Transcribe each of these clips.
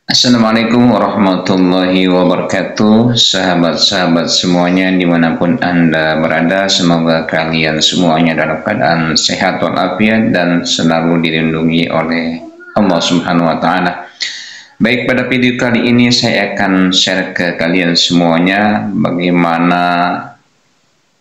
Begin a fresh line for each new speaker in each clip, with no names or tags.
Assalamualaikum warahmatullahi wabarakatuh. Sahabat-sahabat semuanya dimanapun Anda berada, semoga kalian semuanya dalam keadaan sehat walafiat dan selalu dilindungi oleh Allah Subhanahu wa Ta'ala. Baik, pada video kali ini saya akan share ke kalian semuanya bagaimana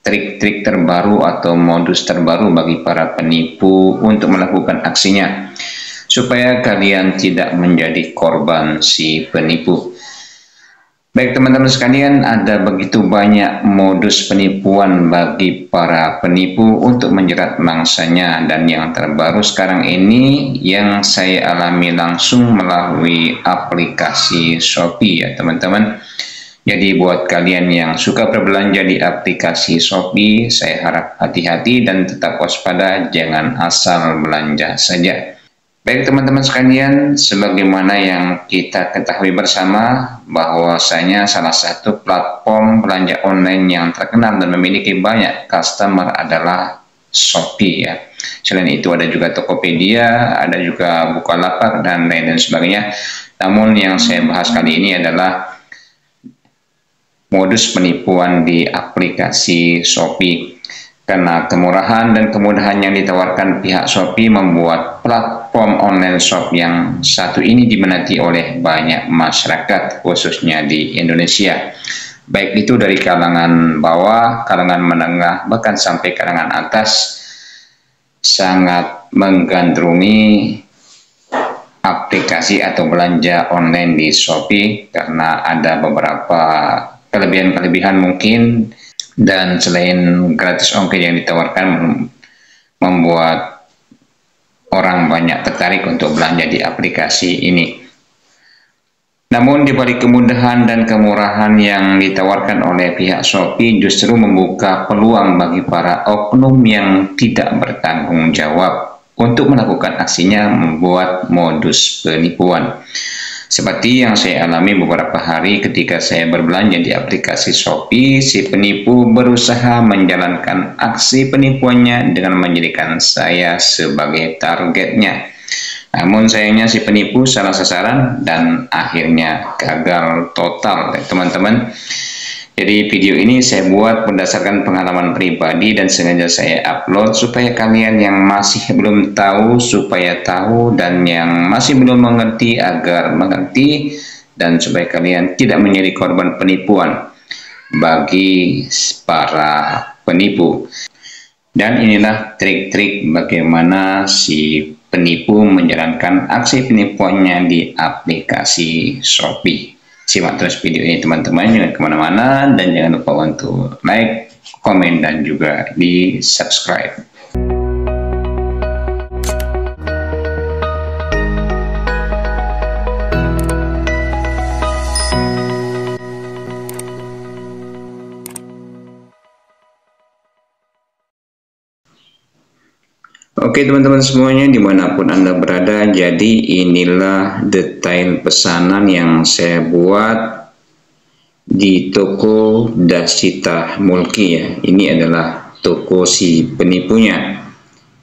trik-trik terbaru atau modus terbaru bagi para penipu untuk melakukan aksinya, supaya kalian tidak menjadi korban si penipu. Baik teman-teman sekalian, ada begitu banyak modus penipuan bagi para penipu untuk menjerat mangsanya, dan yang terbaru sekarang ini yang saya alami langsung melalui aplikasi Shopee ya teman-teman. Jadi buat kalian yang suka berbelanja di aplikasi Shopee, saya harap hati-hati dan tetap waspada, jangan asal belanja saja. Baik teman-teman sekalian, sebagaimana yang kita ketahui bersama bahwasanya salah satu platform belanja online yang terkenal dan memiliki banyak customer adalah Shopee ya. Selain itu ada juga Tokopedia, ada juga Bukalapak dan lain sebagainya. Namun yang saya bahas kali ini adalah modus penipuan di aplikasi Shopee. Karena kemurahan dan kemudahan yang ditawarkan pihak Shopee membuat platform online shop yang satu ini diminati oleh banyak masyarakat, khususnya di Indonesia. Baik itu dari kalangan bawah, kalangan menengah, bahkan sampai kalangan atas, sangat menggandrungi aplikasi atau belanja online di Shopee karena ada beberapa kelebihan-kelebihan mungkin. Dan selain gratis ongkir yang ditawarkan, membuat orang banyak tertarik untuk belanja di aplikasi ini. Namun di balik kemudahan dan kemurahan yang ditawarkan oleh pihak Shopee justru membuka peluang bagi para oknum yang tidak bertanggung jawab untuk melakukan aksinya, membuat modus penipuan. Seperti yang saya alami beberapa hari ketika saya berbelanja di aplikasi Shopee, si penipu berusaha menjalankan aksi penipuannya dengan menjadikan saya sebagai targetnya. Namun sayangnya si penipu salah sasaran dan akhirnya gagal total teman-teman. Jadi video ini saya buat berdasarkan pengalaman pribadi dan sengaja saya upload supaya kalian yang masih belum tahu supaya tahu, dan yang masih belum mengerti agar mengerti, dan supaya kalian tidak menjadi korban penipuan bagi para penipu. Dan inilah trik-trik bagaimana si penipu menjalankan aksi penipuannya di aplikasi Shopee. Simak terus video ini teman-teman, jangan kemana-mana, dan jangan lupa untuk like, komen, dan juga di subscribe. Oke teman-teman semuanya dimanapun Anda berada, jadi inilah detail pesanan yang saya buat di toko Dasita Mulki ya. Ini adalah toko si penipunya.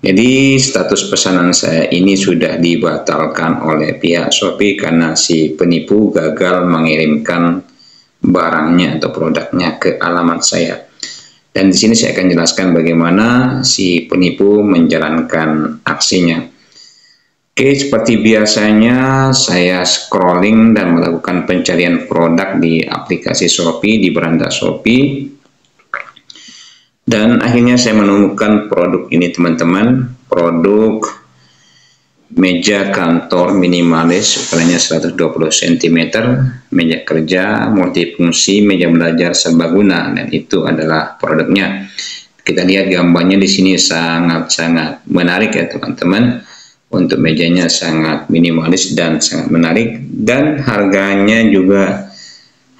Jadi status pesanan saya ini sudah dibatalkan oleh pihak Shopee karena si penipu gagal mengirimkan barangnya atau produknya ke alamat saya. Dan di sini saya akan jelaskan bagaimana si penipu menjalankan aksinya. Oke, seperti biasanya saya scrolling dan melakukan pencarian produk di aplikasi Shopee, di beranda Shopee. Dan akhirnya saya menemukan produk ini teman-teman, produk meja kantor minimalis ukurannya 120 cm, meja kerja multifungsi, meja belajar serbaguna, dan itu adalah produknya. Kita lihat gambarnya di sini sangat-sangat menarik ya teman-teman. Untuk mejanya sangat minimalis dan sangat menarik, dan harganya juga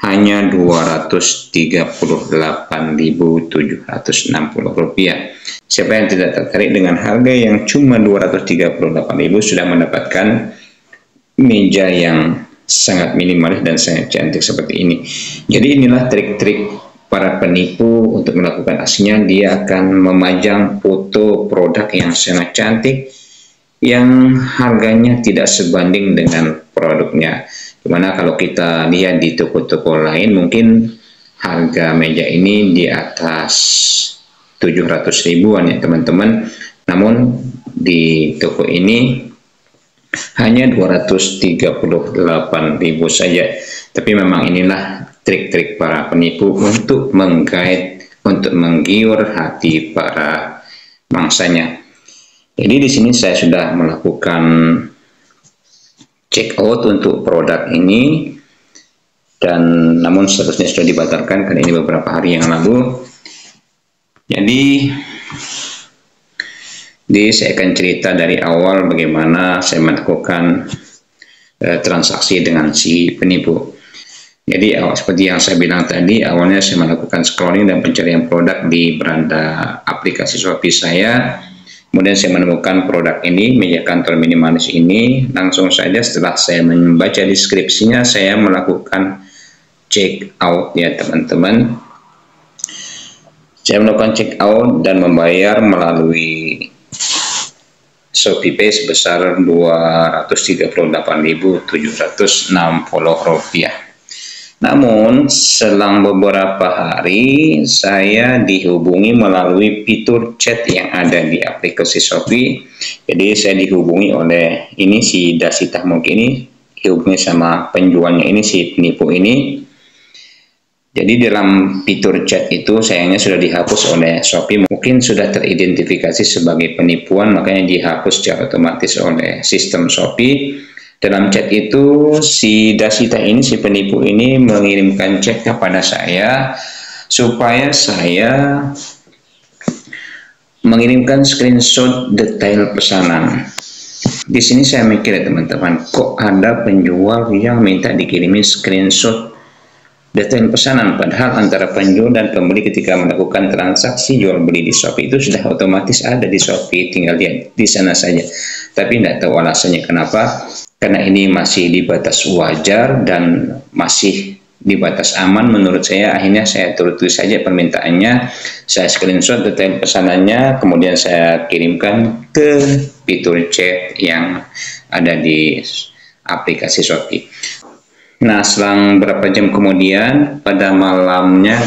hanya Rp238.760. Siapa yang tidak tertarik dengan harga yang cuma Rp238.000 sudah mendapatkan meja yang sangat minimalis dan sangat cantik seperti ini. Jadi inilah trik-trik para penipu untuk melakukan aksinya. Dia akan memajang foto produk yang sangat cantik yang harganya tidak sebanding dengan produknya. Dimana kalau kita lihat di toko-toko lain mungkin harga meja ini di atas 700 ribuan ya teman-teman. Namun di toko ini hanya 238.000 saja. Tapi memang inilah trik-trik para penipu untuk menggait, untuk menggiur hati para mangsanya. Jadi di sini saya sudah melakukan check out untuk produk ini, dan namun seterusnya sudah dibatalkan karena ini beberapa hari yang lalu. Jadi saya akan cerita dari awal bagaimana saya melakukan transaksi dengan si penipu. Jadi seperti yang saya bilang tadi, awalnya saya melakukan scrolling dan pencarian produk di beranda aplikasi Shopee saya. Kemudian saya menemukan produk ini, meja kantor minimalis ini. Langsung saja setelah saya membaca deskripsinya, saya melakukan check out ya teman-teman. Saya melakukan check out dan membayar melalui ShopeePay sebesar Rp238.760. Namun, selang beberapa hari, saya dihubungi melalui fitur chat yang ada di aplikasi Shopee. Jadi, saya dihubungi oleh ini si Dasi Tahmuk ini, dihubungi sama penjualnya ini, si penipu ini. Jadi, dalam fitur chat itu sayangnya sudah dihapus oleh Shopee. Mungkin sudah teridentifikasi sebagai penipuan, makanya dihapus secara otomatis oleh sistem Shopee. Dalam chat itu, si Dasita ini, si penipu ini mengirimkan chat kepada saya supaya saya mengirimkan screenshot detail pesanan. Di sini saya mikir ya teman-teman, kok ada penjual yang minta dikirimin screenshot detail pesanan, padahal antara penjual dan pembeli ketika melakukan transaksi jual beli di Shopee itu sudah otomatis ada di Shopee, tinggal lihat di sana saja. Tapi tidak tahu alasannya kenapa. Karena ini masih di batas wajar dan masih di batas aman menurut saya, akhirnya saya turuti saja permintaannya. Saya screenshot detail pesanannya, kemudian saya kirimkan ke fitur chat yang ada di aplikasi Shopee. Nah, selang beberapa jam kemudian, pada malamnya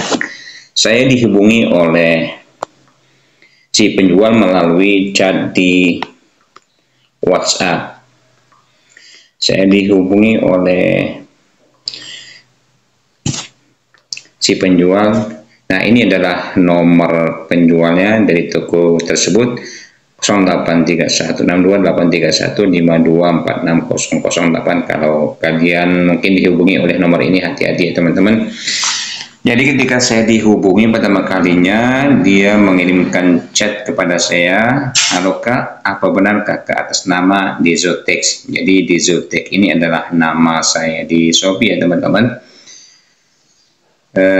saya dihubungi oleh si penjual melalui chat di WhatsApp. Saya dihubungi oleh si penjual. Nah, ini adalah nomor penjualnya dari toko tersebut, 0831628315246008. Kalau kalian mungkin dihubungi oleh nomor ini, hati-hati ya teman-teman. Jadi ketika saya dihubungi pertama kalinya, dia mengirimkan chat kepada saya, "Halo Kak, apa benar Kakak atas nama Dezotex?" Jadi Dezotex ini adalah nama saya di Shopee ya teman-teman.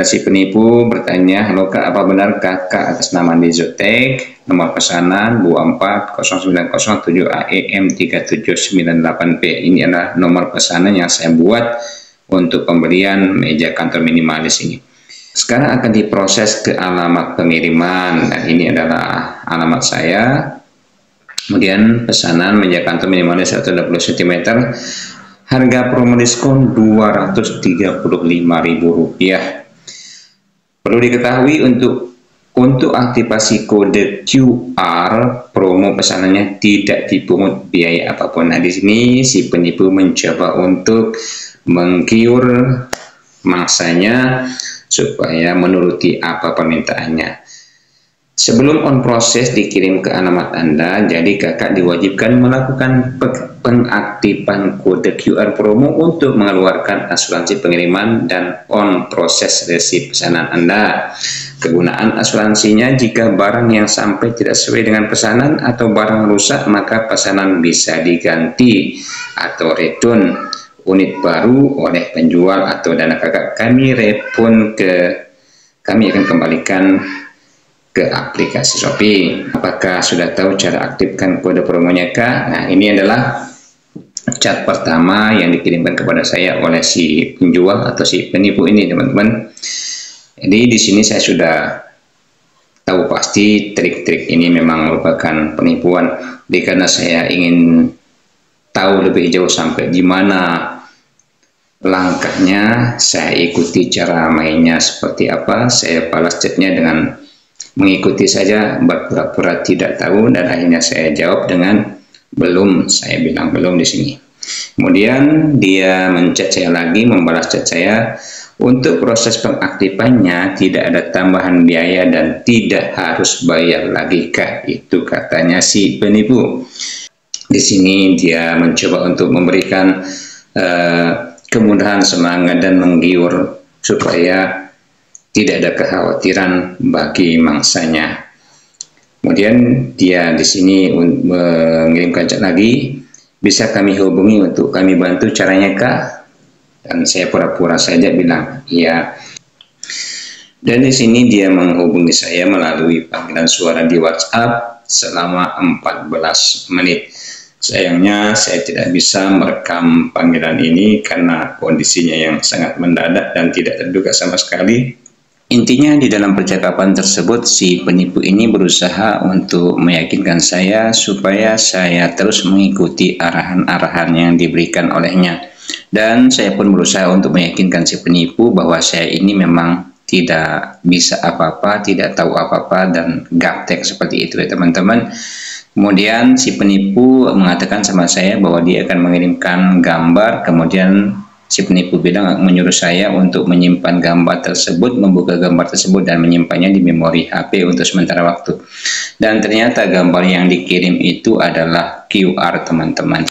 Si penipu bertanya, "Halo Kak, apa benar Kakak atas nama Dezotex? Nomor pesanan 24090AEM3798P." Ini adalah nomor pesanan yang saya buat untuk pembelian meja kantor minimalis ini. Sekarang akan diproses ke alamat pengiriman, dan ini adalah alamat saya. Kemudian pesanan meja kantor minimalis 120 cm, harga promo diskon Rp235.000. Perlu diketahui untuk aktivasi kode QR, promo pesanannya tidak dipungut biaya apapun. Nah, di sini si penipu mencoba untuk menggiur mangsanya supaya menuruti apa permintaannya. Sebelum on proses dikirim ke alamat Anda, jadi kakak diwajibkan melakukan pengaktifan kode QR promo untuk mengeluarkan asuransi pengiriman dan on proses resi pesanan Anda. Kegunaan asuransinya, jika barang yang sampai tidak sesuai dengan pesanan atau barang rusak, maka pesanan bisa diganti atau return unit baru oleh penjual atau dana kakak kami akan kembalikan ke aplikasi Shopee. Apakah sudah tahu cara aktifkan kode promonya Kak? Nah, ini adalah chat pertama yang dikirimkan kepada saya oleh si penjual atau si penipu ini teman-teman. Jadi di sini saya sudah tahu pasti trik-trik ini memang merupakan penipuan. Jadi karena saya ingin tahu lebih jauh sampai di mana langkahnya saya ikuti, cara mainnya seperti apa. Saya balas chatnya dengan mengikuti saja, berpura-pura tidak tahu, dan akhirnya saya jawab dengan belum. Saya bilang belum di sini. Kemudian dia menchat saya lagi, membalas chat saya. Untuk proses pengaktifannya tidak ada tambahan biaya dan tidak harus bayar lagi, Kak. Itu katanya si penipu. Di sini dia mencoba untuk memberikan kemudahan, semangat, dan menggiur supaya tidak ada kekhawatiran bagi mangsanya. Kemudian dia di sini mengirimkan chat lagi, bisa kami hubungi untuk kami bantu, caranya Kak? Dan saya pura-pura saja bilang iya. Dan di sini dia menghubungi saya melalui panggilan suara di WhatsApp selama 14 menit. Sayangnya saya tidak bisa merekam panggilan ini karena kondisinya yang sangat mendadak dan tidak terduga sama sekali. Intinya di dalam percakapan tersebut si penipu ini berusaha untuk meyakinkan saya supaya saya terus mengikuti arahan-arahan yang diberikan olehnya. Dan saya pun berusaha untuk meyakinkan si penipu bahwa saya ini memang tidak bisa apa-apa, tidak tahu apa-apa, dan gaptek seperti itu ya teman-teman. Kemudian si penipu mengatakan sama saya bahwa dia akan mengirimkan gambar. Kemudian si penipu bilang menyuruh saya untuk menyimpan gambar tersebut, membuka gambar tersebut dan menyimpannya di memori HP untuk sementara waktu. Dan ternyata gambar yang dikirim itu adalah QR teman-teman.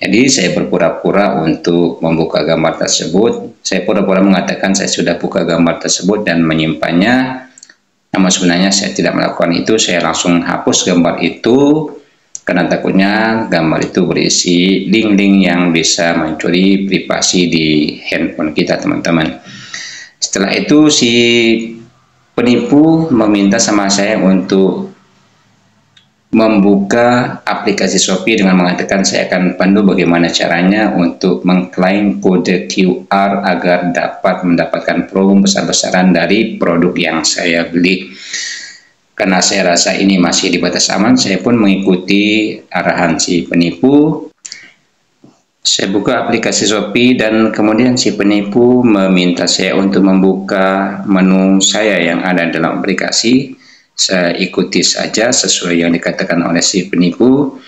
Jadi saya berpura-pura untuk membuka gambar tersebut. Saya pura-pura mengatakan saya sudah buka gambar tersebut dan menyimpannya. Namun sebenarnya saya tidak melakukan itu. Saya langsung hapus gambar itu karena takutnya gambar itu berisi link-link yang bisa mencuri privasi di handphone kita teman-teman. Setelah itu si penipu meminta sama saya untuk membuka aplikasi Shopee dengan mengatakan saya akan pandu bagaimana caranya untuk mengklaim kode QR agar dapat mendapatkan promo besar-besaran dari produk yang saya beli. Karena saya rasa ini masih di batas aman, saya pun mengikuti arahan si penipu. Saya buka aplikasi Shopee dan kemudian si penipu meminta saya untuk membuka menu saya yang ada dalam aplikasi. Saya ikuti saja sesuai yang dikatakan oleh si penipu.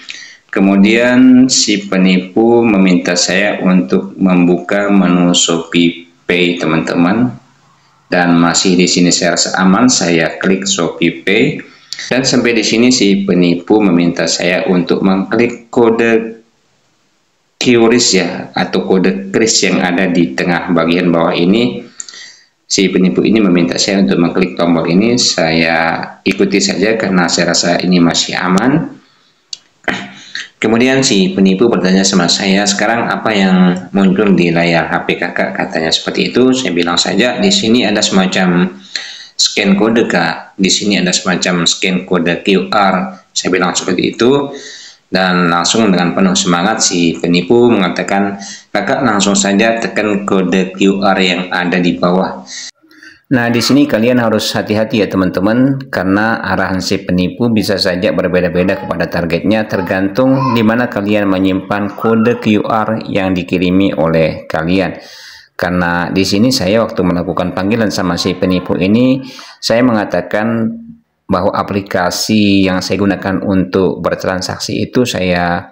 Kemudian si penipu meminta saya untuk membuka menu Shopee Pay teman-teman. Dan masih di sini saya rasa aman, saya klik Shopee Pay. Dan sampai di sini si penipu meminta saya untuk mengklik kode QRIS ya, atau kode kris yang ada di tengah bagian bawah ini. Si penipu ini meminta saya untuk mengklik tombol ini. Saya ikuti saja karena saya rasa ini masih aman. Kemudian si penipu bertanya sama saya, sekarang apa yang muncul di layar HP kakak? Katanya seperti itu. Saya bilang saja, di sini ada semacam scan kode kak. Di sini ada semacam scan kode QR. Saya bilang seperti itu. Dan langsung dengan penuh semangat si penipu mengatakan, kakak langsung saja tekan kode QR yang ada di bawah. Nah, di sini kalian harus hati-hati ya teman-teman, karena arahan si penipu bisa saja berbeda-beda kepada targetnya, tergantung di mana kalian menyimpan kode QR yang dikirimi oleh kalian. Karena di sini saya waktu melakukan panggilan sama si penipu ini, saya mengatakan bahwa aplikasi yang saya gunakan untuk bertransaksi itu saya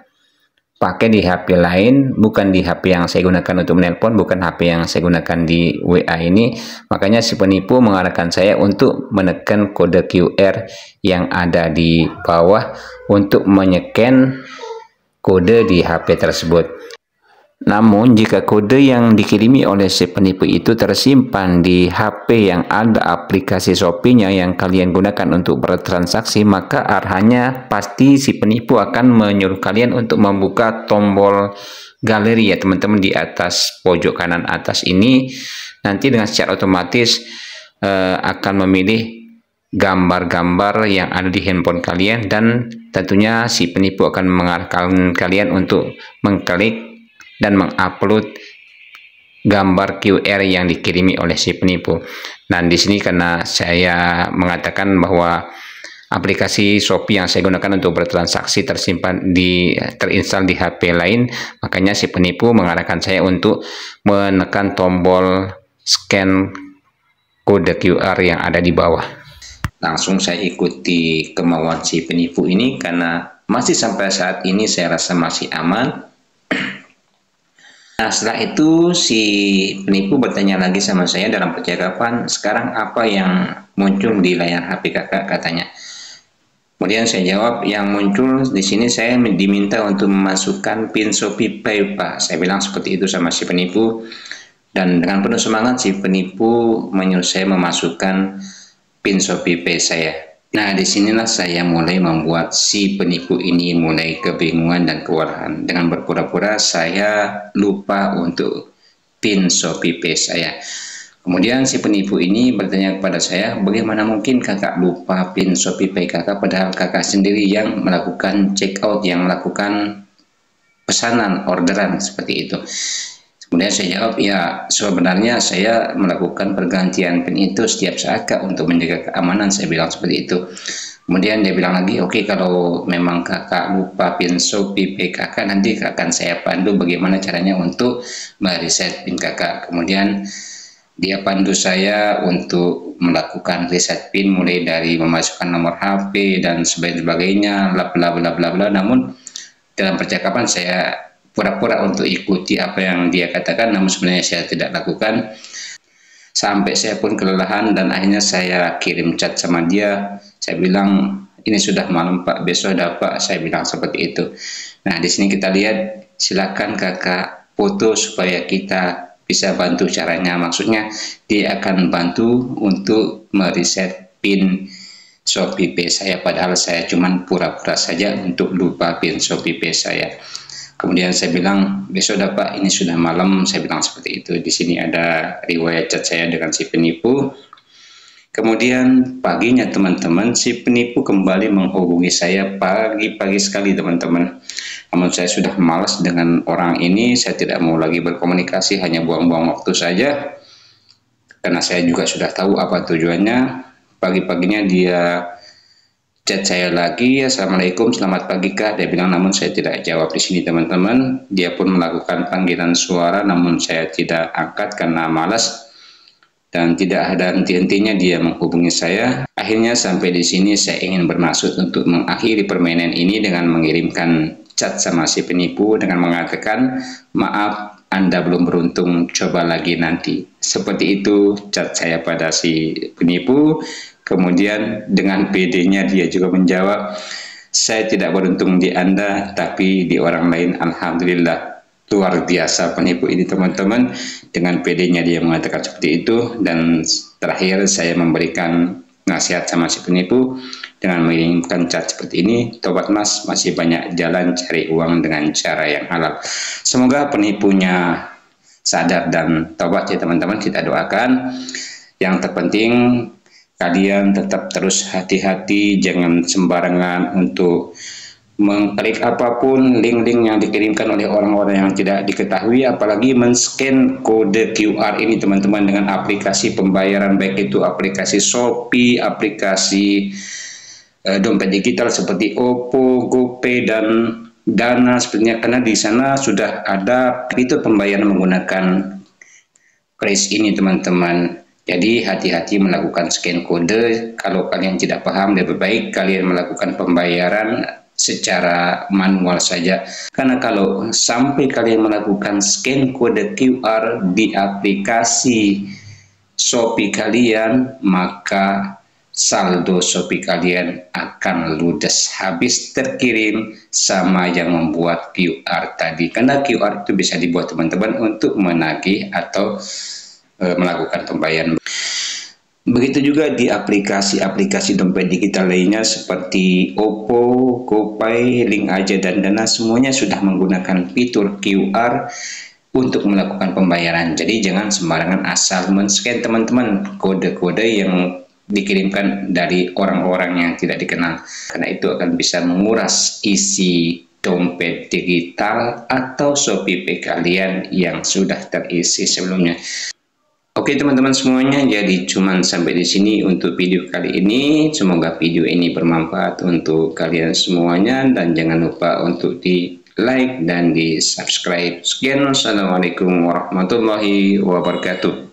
pakai di HP lain, bukan di HP yang saya gunakan untuk menelpon, bukan HP yang saya gunakan di WA ini. Makanya si penipu mengarahkan saya untuk menekan kode QR yang ada di bawah untuk menyeken kode di HP tersebut. Namun jika kode yang dikirimi oleh si penipu itu tersimpan di HP yang ada aplikasi Shopee-nya yang kalian gunakan untuk bertransaksi, maka arahannya pasti si penipu akan menyuruh kalian untuk membuka tombol galeri ya teman-teman di atas pojok kanan atas ini. Nanti dengan secara otomatis akan memilih gambar-gambar yang ada di handphone kalian, dan tentunya si penipu akan mengarahkan kalian untuk mengklik dan mengupload gambar QR yang dikirimi oleh si penipu. Dan di sini karena saya mengatakan bahwa aplikasi Shopee yang saya gunakan untuk bertransaksi terinstall di HP lain, makanya si penipu mengarahkan saya untuk menekan tombol scan kode QR yang ada di bawah. Langsung saya ikuti kemauan si penipu ini karena masih sampai saat ini saya rasa masih aman. Nah, setelah itu si penipu bertanya lagi sama saya dalam percakapan, sekarang apa yang muncul di layar HP kakak, katanya. Kemudian saya jawab, yang muncul di sini saya diminta untuk memasukkan PIN Shopee Pay, Pak. Saya bilang seperti itu sama si penipu. Dan dengan penuh semangat si penipu menyuruh saya memasukkan PIN Shopee Pay saya. Nah, disinilah saya mulai membuat si penipu ini mulai kebingungan dan kewalahan. Dengan berpura-pura saya lupa untuk PIN Shopee Pay saya. Kemudian si penipu ini bertanya kepada saya, bagaimana mungkin kakak lupa PIN Shopee Pay kakak, padahal kakak sendiri yang melakukan check out, yang melakukan pesanan, orderan seperti itu. Kemudian saya jawab, ya sebenarnya saya melakukan pergantian PIN itu setiap saat Kak untuk menjaga keamanan, saya bilang seperti itu. Kemudian dia bilang lagi, oke, kalau memang kakak lupa PIN Shopee Pay kakak, nanti akan saya pandu bagaimana caranya untuk mereset PIN kakak. Kemudian dia pandu saya untuk melakukan reset PIN mulai dari memasukkan nomor HP dan sebagainya, bla bla bla bla bla. Namun dalam percakapan saya pura-pura untuk ikuti apa yang dia katakan, namun sebenarnya saya tidak lakukan. Sampai saya pun kelelahan dan akhirnya saya kirim chat sama dia. Saya bilang, ini sudah malam Pak, besok ada Pak, saya bilang seperti itu. Nah, di sini kita lihat, silakan kakak foto supaya kita bisa bantu caranya. Maksudnya dia akan bantu untuk mereset PIN Shopee Pay saya, padahal saya cuma pura-pura saja untuk lupa PIN Shopee Pay saya. Kemudian saya bilang, besok dapat, ini sudah malam, saya bilang seperti itu. Di sini ada riwayat chat saya dengan si penipu. Kemudian paginya teman-teman, si penipu kembali menghubungi saya pagi-pagi sekali teman-teman. Namun saya sudah malas dengan orang ini, saya tidak mau lagi berkomunikasi, hanya buang-buang waktu saja. Karena saya juga sudah tahu apa tujuannya. Pagi-paginya dia chat saya lagi, assalamualaikum, selamat pagi Kak. Dia bilang, namun saya tidak jawab di sini teman-teman. Dia pun melakukan panggilan suara, namun saya tidak angkat karena malas. Dan tidak ada henti-hentinya dia menghubungi saya. Akhirnya sampai di sini saya ingin bermaksud untuk mengakhiri permainan ini dengan mengirimkan chat sama si penipu dengan mengatakan, maaf, Anda belum beruntung, coba lagi nanti. Seperti itu chat saya pada si penipu. Kemudian dengan PD-nya dia juga menjawab, saya tidak beruntung di Anda, tapi di orang lain alhamdulillah. Luar biasa penipu ini teman-teman. Dengan PD-nya dia mengatakan seperti itu. Dan terakhir saya memberikan nasihat sama si penipu dengan mengirimkan chat seperti ini, tobat mas, masih banyak jalan cari uang dengan cara yang halal. Semoga penipunya sadar dan tobat ya teman-teman, kita doakan. Yang terpenting kalian tetap terus hati-hati, jangan sembarangan untuk mengklik apapun link-link yang dikirimkan oleh orang-orang yang tidak diketahui, apalagi men-scan kode QR ini teman-teman dengan aplikasi pembayaran, baik itu aplikasi Shopee, aplikasi dompet digital seperti Oppo, GoPay dan Dana sepertinya, karena di sana sudah ada fitur pembayaran menggunakan kris ini teman-teman. Jadi hati-hati melakukan scan kode. Kalau kalian tidak paham, lebih baik kalian melakukan pembayaran secara manual saja. Karena kalau sampai kalian melakukan scan kode QR di aplikasi Shopee kalian, maka saldo Shopee kalian akan ludes, habis terkirim sama yang membuat QR tadi. Karena QR itu bisa dibuat teman-teman untuk menagih atau melakukan pembayaran. Begitu juga di aplikasi-aplikasi dompet digital lainnya seperti Oppo, GoPay, Link Aja dan Dana, semuanya sudah menggunakan fitur QR untuk melakukan pembayaran. Jadi jangan sembarangan asal men-scan teman-teman kode-kode yang dikirimkan dari orang-orang yang tidak dikenal, karena itu akan bisa menguras isi dompet digital atau Shopee Pay kalian yang sudah terisi sebelumnya.
Oke teman-teman semuanya, jadi cuman sampai di sini untuk video kali ini. Semoga video ini bermanfaat untuk kalian semuanya dan jangan lupa untuk di like dan di subscribe. Sekian, wassalamualaikum warahmatullahi wabarakatuh.